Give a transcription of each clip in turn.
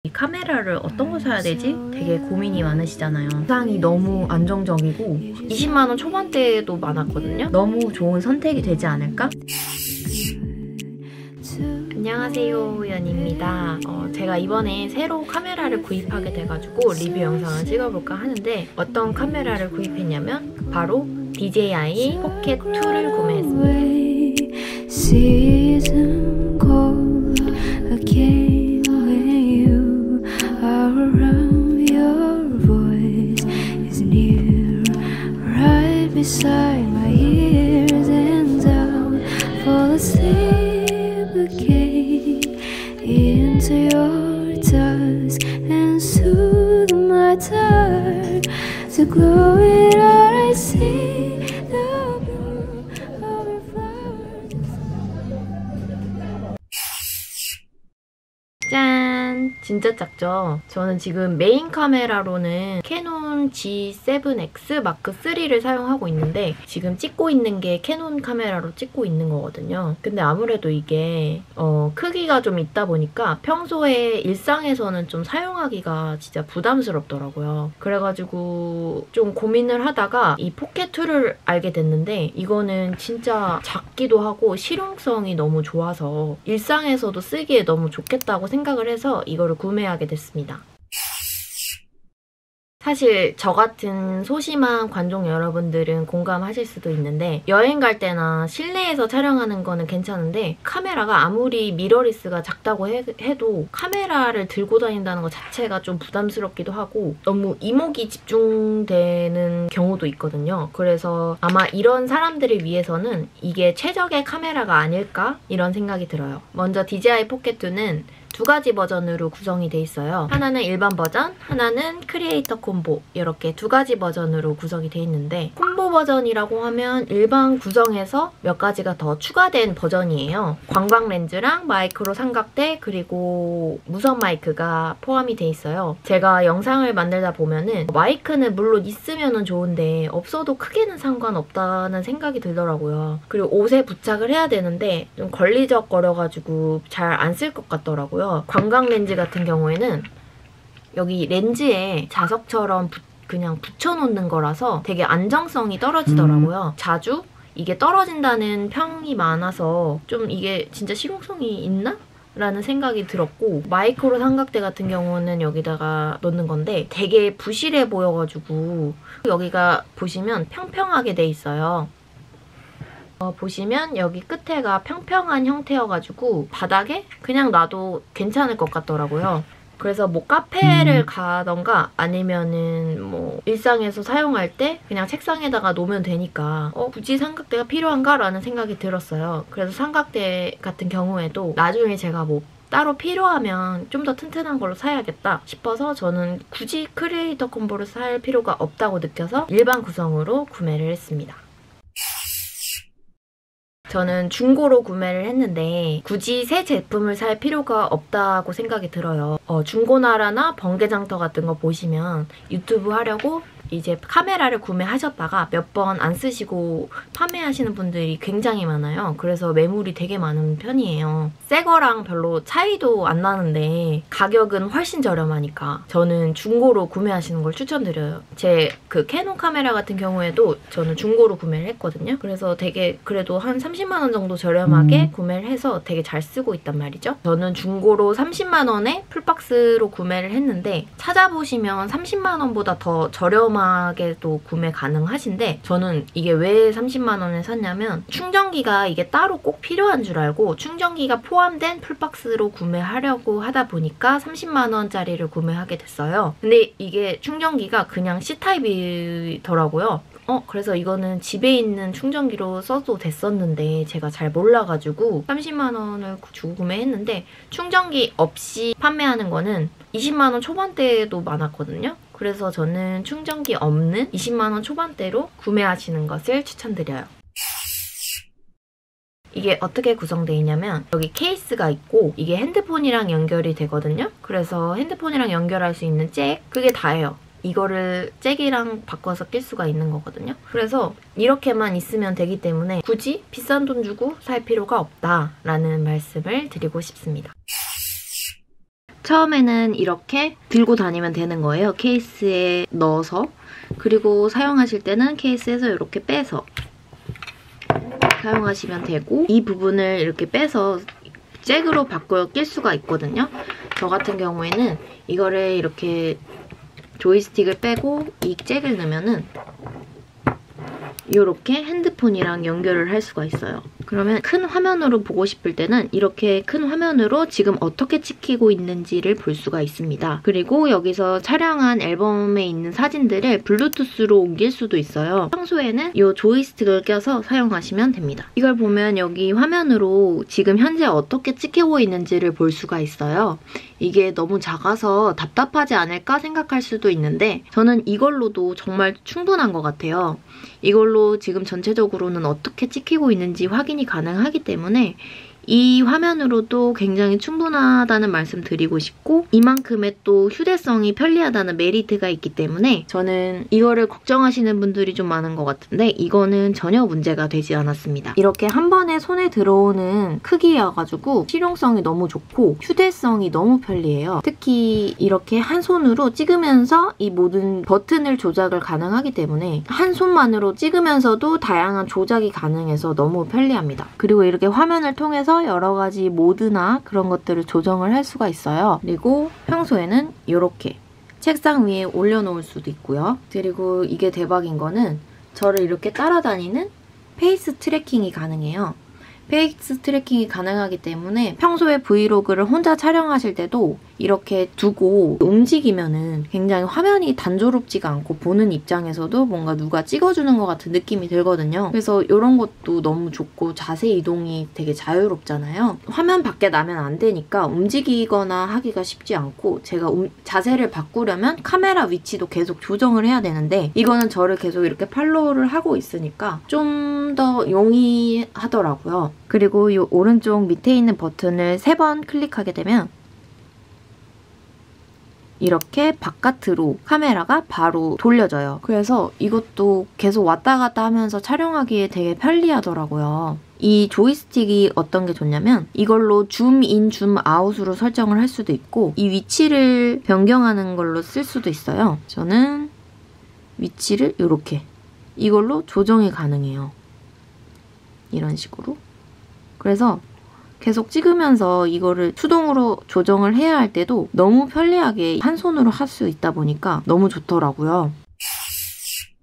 이 카메라를 어떤 거 사야 되지? 되게 고민이 많으시잖아요. 영상이 너무 안정적이고 20만 원 초반대도 많았거든요. 너무 좋은 선택이 되지 않을까? 안녕하세요, 연입니다. 제가 이번에 새로 카메라를 구입하게 돼가지고 리뷰 영상을 찍어볼까 하는데 어떤 카메라를 구입했냐면 바로 DJI 포켓 2를 구매했습니다. Beside my ears and I'll fall asleep again into your dusk and soothe my dark to glow it all I see the blue of your flowers. 짠! 진짜 작죠? 저는 지금 메인 카메라로는 캐논 G7X 마크 3를 사용하고 있는데 지금 찍고 있는 게 캐논 카메라로 찍고 있는 거거든요. 근데 아무래도 이게 크기가 좀 있다 보니까 평소에 일상에서는 좀 사용하기가 진짜 부담스럽더라고요. 그래가지고 좀 고민을 하다가 이 포켓 2를 알게 됐는데 이거는 진짜 작기도 하고 실용성이 너무 좋아서 일상에서도 쓰기에 너무 좋겠다고 생각을 해서 이거를 구매하게 됐습니다. 사실 저 같은 소심한 관종 여러분들은 공감하실 수도 있는데 여행 갈 때나 실내에서 촬영하는 거는 괜찮은데 카메라가 아무리 미러리스가 작다고 해도 카메라를 들고 다닌다는 것 자체가 좀 부담스럽기도 하고 너무 이목이 집중되는 경우도 있거든요. 그래서 아마 이런 사람들을 위해서는 이게 최적의 카메라가 아닐까? 이런 생각이 들어요. 먼저 DJI 포켓 2는 두 가지 버전으로 구성이 돼 있어요. 하나는 일반 버전, 하나는 크리에이터 콤보 이렇게 두 가지 버전으로 구성이 돼 있는데 콤보 버전이라고 하면 일반 구성에서 몇 가지가 더 추가된 버전이에요. 광각 렌즈랑 마이크로 삼각대 그리고 무선 마이크가 포함이 돼 있어요. 제가 영상을 만들다 보면은 마이크는 물론 있으면 좋은데 없어도 크게는 상관없다는 생각이 들더라고요. 그리고 옷에 부착을 해야 되는데 좀 걸리적거려가지고 잘 안 쓸 것 같더라고요. 광각 렌즈 같은 경우에는 여기 렌즈에 자석처럼 그냥 붙여놓는 거라서 되게 안정성이 떨어지더라고요. 자주 이게 떨어진다는 평이 많아서 좀 이게 진짜 실용성이 있나? 라는 생각이 들었고 마이크로 삼각대 같은 경우는 여기다가 넣는 건데 되게 부실해 보여가지고 여기가 보시면 평평하게 돼 있어요. 보시면 여기 끝에가 평평한 형태여가지고 바닥에 그냥 놔도 괜찮을 것 같더라고요. 그래서 뭐 카페를 가던가 아니면은 뭐 일상에서 사용할 때 그냥 책상에다가 놓으면 되니까 굳이 삼각대가 필요한가? 라는 생각이 들었어요. 그래서 삼각대 같은 경우에도 나중에 제가 뭐 따로 필요하면 좀 더 튼튼한 걸로 사야겠다 싶어서 저는 굳이 크리에이터 콤보를 살 필요가 없다고 느껴서 일반 구성으로 구매를 했습니다. 저는 중고로 구매를 했는데 굳이 새 제품을 살 필요가 없다고 생각이 들어요. 중고나라나 번개장터 같은 거 보시면 유튜브 하려고 이제 카메라를 구매하셨다가 몇 번 안 쓰시고 판매하시는 분들이 굉장히 많아요. 그래서 매물이 되게 많은 편이에요. 새 거랑 별로 차이도 안 나는데 가격은 훨씬 저렴하니까 저는 중고로 구매하시는 걸 추천드려요. 제 그 캐논 카메라 같은 경우에도 저는 중고로 구매를 했거든요. 그래서 되게 그래도 한 30만 원 정도 저렴하게 구매를 해서 되게 잘 쓰고 있단 말이죠. 저는 중고로 30만 원에 풀박스로 구매를 했는데 찾아보시면 30만 원보다 더 저렴하게도 구매 가능하신데 저는 이게 왜 30만 원에 샀냐면 충전기가 이게 따로 꼭 필요한 줄 알고 충전기가 포함된 풀박스로 구매하려고 하다 보니까 30만 원짜리를 구매하게 됐어요. 근데 이게 충전기가 그냥 C타입이더라고요. 그래서 이거는 집에 있는 충전기로 써도 됐었는데 제가 잘 몰라가지고 30만 원을 주고 구매했는데 충전기 없이 판매하는 거는 20만 원 초반대도 많았거든요. 그래서 저는 충전기 없는 20만 원 초반대로 구매하시는 것을 추천드려요. 이게 어떻게 구성되어 있냐면 여기 케이스가 있고 이게 핸드폰이랑 연결이 되거든요. 그래서 핸드폰이랑 연결할 수 있는 잭 그게 다예요. 이거를 잭이랑 바꿔서 낄 수가 있는 거거든요. 그래서 이렇게만 있으면 되기 때문에 굳이 비싼 돈 주고 살 필요가 없다라는 말씀을 드리고 싶습니다. 처음에는 이렇게 들고 다니면 되는 거예요. 케이스에 넣어서. 그리고 사용하실 때는 케이스에서 이렇게 빼서 사용하시면 되고, 이 부분을 이렇게 빼서 잭으로 바꿔 낄 수가 있거든요. 저 같은 경우에는 이거를 이렇게 조이스틱을 빼고 이 잭을 넣으면은 이렇게 핸드폰이랑 연결을 할 수가 있어요. 그러면 큰 화면으로 보고 싶을 때는 이렇게 큰 화면으로 지금 어떻게 찍히고 있는지를 볼 수가 있습니다. 그리고 여기서 촬영한 앨범에 있는 사진들을 블루투스로 옮길 수도 있어요. 평소에는 이 조이스틱을 껴서 사용하시면 됩니다. 이걸 보면 여기 화면으로 지금 현재 어떻게 찍히고 있는지를 볼 수가 있어요. 이게 너무 작아서 답답하지 않을까 생각할 수도 있는데 저는 이걸로도 정말 충분한 것 같아요. 이걸로 지금 전체적으로는 어떻게 찍히고 있는지 확인이 가능하기 때문에 이 화면으로도 굉장히 충분하다는 말씀 드리고 싶고, 이만큼의 또 휴대성이 편리하다는 메리트가 있기 때문에 저는 이거를 걱정하시는 분들이 좀 많은 것 같은데 이거는 전혀 문제가 되지 않았습니다. 이렇게 한 번에 손에 들어오는 크기여가지고 실용성이 너무 좋고 휴대성이 너무 편리해요. 특히 이렇게 한 손으로 찍으면서 이 모든 버튼을 조작을 가능하기 때문에 한 손만으로 찍으면서도 다양한 조작이 가능해서 너무 편리합니다. 그리고 이렇게 화면을 통해서 여러 가지 모드나 그런 것들을 조정을 할 수가 있어요. 그리고 평소에는 이렇게 책상 위에 올려놓을 수도 있고요. 그리고 이게 대박인 거는 저를 이렇게 따라다니는 페이스 트래킹이 가능해요. 페이스 트래킹이 가능하기 때문에 평소에 브이로그를 혼자 촬영하실 때도 이렇게 두고 움직이면은 굉장히 화면이 단조롭지가 않고 보는 입장에서도 뭔가 누가 찍어주는 것 같은 느낌이 들거든요. 그래서 이런 것도 너무 좋고 자세 이동이 되게 자유롭잖아요. 화면 밖에 나면 안 되니까 움직이거나 하기가 쉽지 않고 제가 자세를 바꾸려면 카메라 위치도 계속 조정을 해야 되는데 이거는 저를 계속 이렇게 팔로우를 하고 있으니까 좀 더 용이하더라고요. 그리고 이 오른쪽 밑에 있는 버튼을 3번 클릭하게 되면 이렇게 바깥으로 카메라가 바로 돌려져요. 그래서 이것도 계속 왔다 갔다 하면서 촬영하기에 되게 편리하더라고요. 이 조이스틱이 어떤 게 좋냐면 이걸로 줌인, 줌아웃으로 설정을 할 수도 있고 이 위치를 변경하는 걸로 쓸 수도 있어요. 저는 위치를 이렇게 이걸로 조정이 가능해요. 이런 식으로. 그래서 계속 찍으면서 이거를 수동으로 조정을 해야 할 때도 너무 편리하게 한 손으로 할 수 있다 보니까 너무 좋더라고요.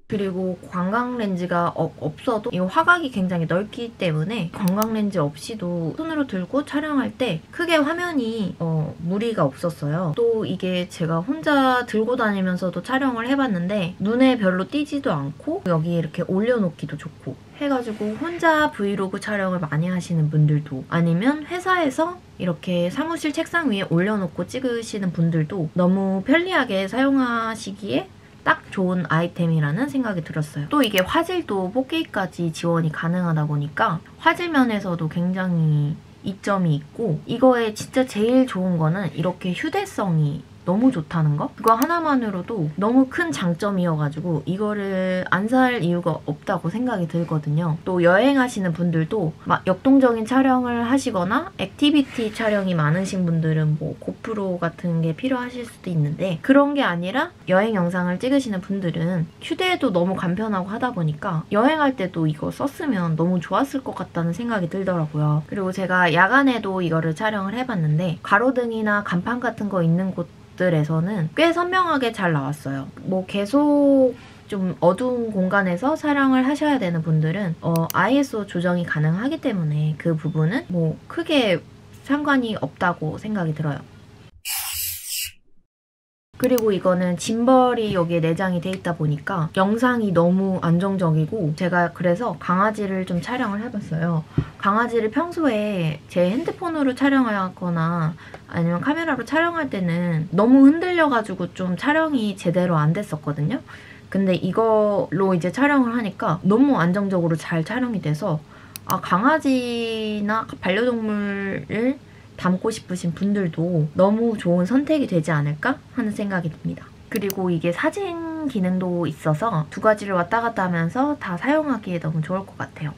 그리고 관광 렌즈가 없어도 이 화각이 굉장히 넓기 때문에 관광 렌즈 없이도 손으로 들고 촬영할 때 크게 화면이 무리가 없었어요. 또 이게 제가 혼자 들고 다니면서도 촬영을 해봤는데 눈에 별로 띄지도 않고 여기에 이렇게 올려놓기도 좋고 해가지고 혼자 브이로그 촬영을 많이 하시는 분들도 아니면 회사에서 이렇게 사무실 책상 위에 올려놓고 찍으시는 분들도 너무 편리하게 사용하시기에 딱 좋은 아이템이라는 생각이 들었어요. 또 이게 화질도 4K까지 지원이 가능하다 보니까 화질 면에서도 굉장히 이점이 있고 이거에 진짜 제일 좋은 거는 이렇게 휴대성이 너무 좋다는 거? 그거 하나만으로도 너무 큰 장점이어가지고 이거를 안 살 이유가 없다고 생각이 들거든요. 또 여행하시는 분들도 막 역동적인 촬영을 하시거나 액티비티 촬영이 많으신 분들은 뭐 고프로 같은 게 필요하실 수도 있는데 그런 게 아니라 여행 영상을 찍으시는 분들은 휴대도 너무 간편하고 하다 보니까 여행할 때도 이거 썼으면 너무 좋았을 것 같다는 생각이 들더라고요. 그리고 제가 야간에도 이거를 촬영을 해봤는데 가로등이나 간판 같은 거 있는 곳들에서는 꽤 선명하게 잘 나왔어요. 뭐 계속 좀 어두운 공간에서 촬영을 하셔야 되는 분들은 ISO 조정이 가능하기 때문에 그 부분은 뭐 크게 상관이 없다고 생각이 들어요. 그리고 이거는 짐벌이 여기에 내장이 돼 있다 보니까 영상이 너무 안정적이고 제가 그래서 강아지를 좀 촬영을 해봤어요. 강아지를 평소에 제 핸드폰으로 촬영하거나 아니면 카메라로 촬영할 때는 너무 흔들려가지고 좀 촬영이 제대로 안 됐었거든요. 근데 이걸로 이제 촬영을 하니까 너무 안정적으로 잘 촬영이 돼서 강아지나 반려동물을 담고 싶으신 분들도 너무 좋은 선택이 되지 않을까 하는 생각이 듭니다. 그리고 이게 사진 기능도 있어서 두 가지를 왔다 갔다 하면서 다 사용하기에 너무 좋을 것 같아요.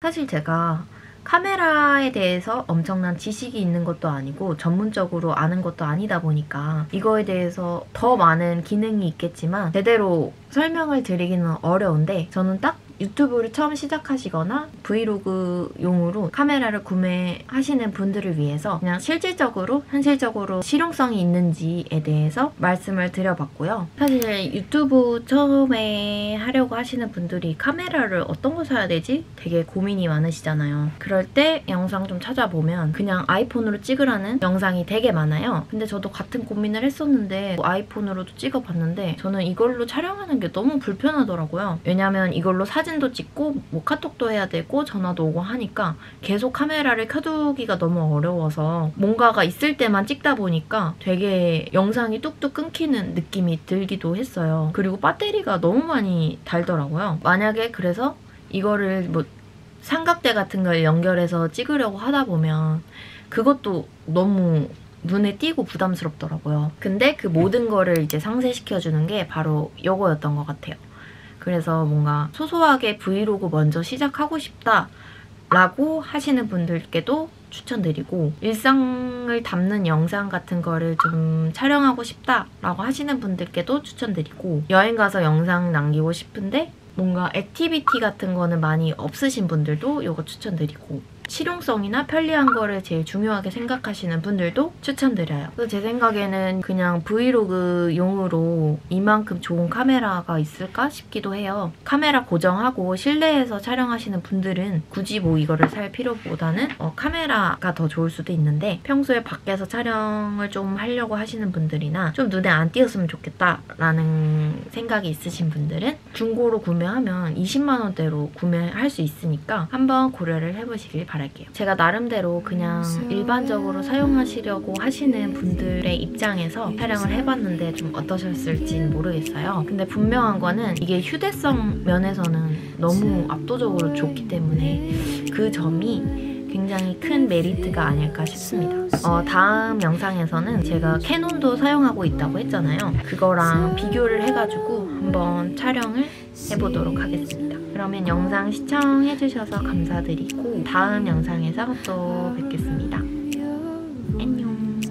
사실 제가 카메라에 대해서 엄청난 지식이 있는 것도 아니고 전문적으로 아는 것도 아니다 보니까 이거에 대해서 더 많은 기능이 있겠지만 제대로 설명을 드리기는 어려운데 저는 딱 유튜브를 처음 시작하시거나 브이로그용으로 카메라를 구매하시는 분들을 위해서 그냥 실질적으로 현실적으로 실용성이 있는지에 대해서 말씀을 드려봤고요. 사실 유튜브 처음에 하려고 하시는 분들이 카메라를 어떤 거 사야 되지? 되게 고민이 많으시잖아요. 그럴 때 영상 좀 찾아보면 그냥 아이폰으로 찍으라는 영상이 되게 많아요. 근데 저도 같은 고민을 했었는데 아이폰으로도 찍어봤는데 저는 이걸로 촬영하는 게 너무 불편하더라고요. 왜냐면 이걸로 사진도 찍고 뭐 카톡도 해야 되고 전화도 오고 하니까 계속 카메라를 켜두기가 너무 어려워서 뭔가가 있을 때만 찍다 보니까 되게 영상이 뚝뚝 끊기는 느낌이 들기도 했어요. 그리고 배터리가 너무 많이 닳더라고요. 만약에 그래서 이거를 뭐 삼각대 같은 걸 연결해서 찍으려고 하다 보면 그것도 너무 눈에 띄고 부담스럽더라고요. 근데 그 모든 거를 이제 상쇄시켜주는 게 바로 이거였던 것 같아요. 그래서 뭔가 소소하게 브이로그 먼저 시작하고 싶다라고 하시는 분들께도 추천드리고 일상을 담는 영상 같은 거를 좀 촬영하고 싶다라고 하시는 분들께도 추천드리고 여행 가서 영상 남기고 싶은데 뭔가 액티비티 같은 거는 많이 없으신 분들도 이거 추천드리고 실용성이나 편리한 거를 제일 중요하게 생각하시는 분들도 추천드려요. 그래서 제 생각에는 그냥 브이로그용으로 이만큼 좋은 카메라가 있을까 싶기도 해요. 카메라 고정하고 실내에서 촬영하시는 분들은 굳이 뭐 이거를 살 필요보다는 카메라가 더 좋을 수도 있는데 평소에 밖에서 촬영을 좀 하려고 하시는 분들이나 좀 눈에 안 띄었으면 좋겠다라는 생각이 있으신 분들은 중고로 구매하면 20만 원대로 구매할 수 있으니까 한번 고려를 해보시길 바랍니다. 제가 나름대로 그냥 일반적으로 사용하시려고 하시는 분들의 입장에서 촬영을 해봤는데 좀 어떠셨을지는 모르겠어요. 근데 분명한 거는 이게 휴대성 면에서는 너무 압도적으로 좋기 때문에 그 점이 굉장히 큰 메리트가 아닐까 싶습니다. 다음 영상에서는 제가 캐논도 사용하고 있다고 했잖아요. 그거랑 비교를 해가지고 한번 촬영을 해보도록 하겠습니다. 그러면 영상 시청해주셔서 감사드리고 다음 영상에서 또 뵙겠습니다. 안녕.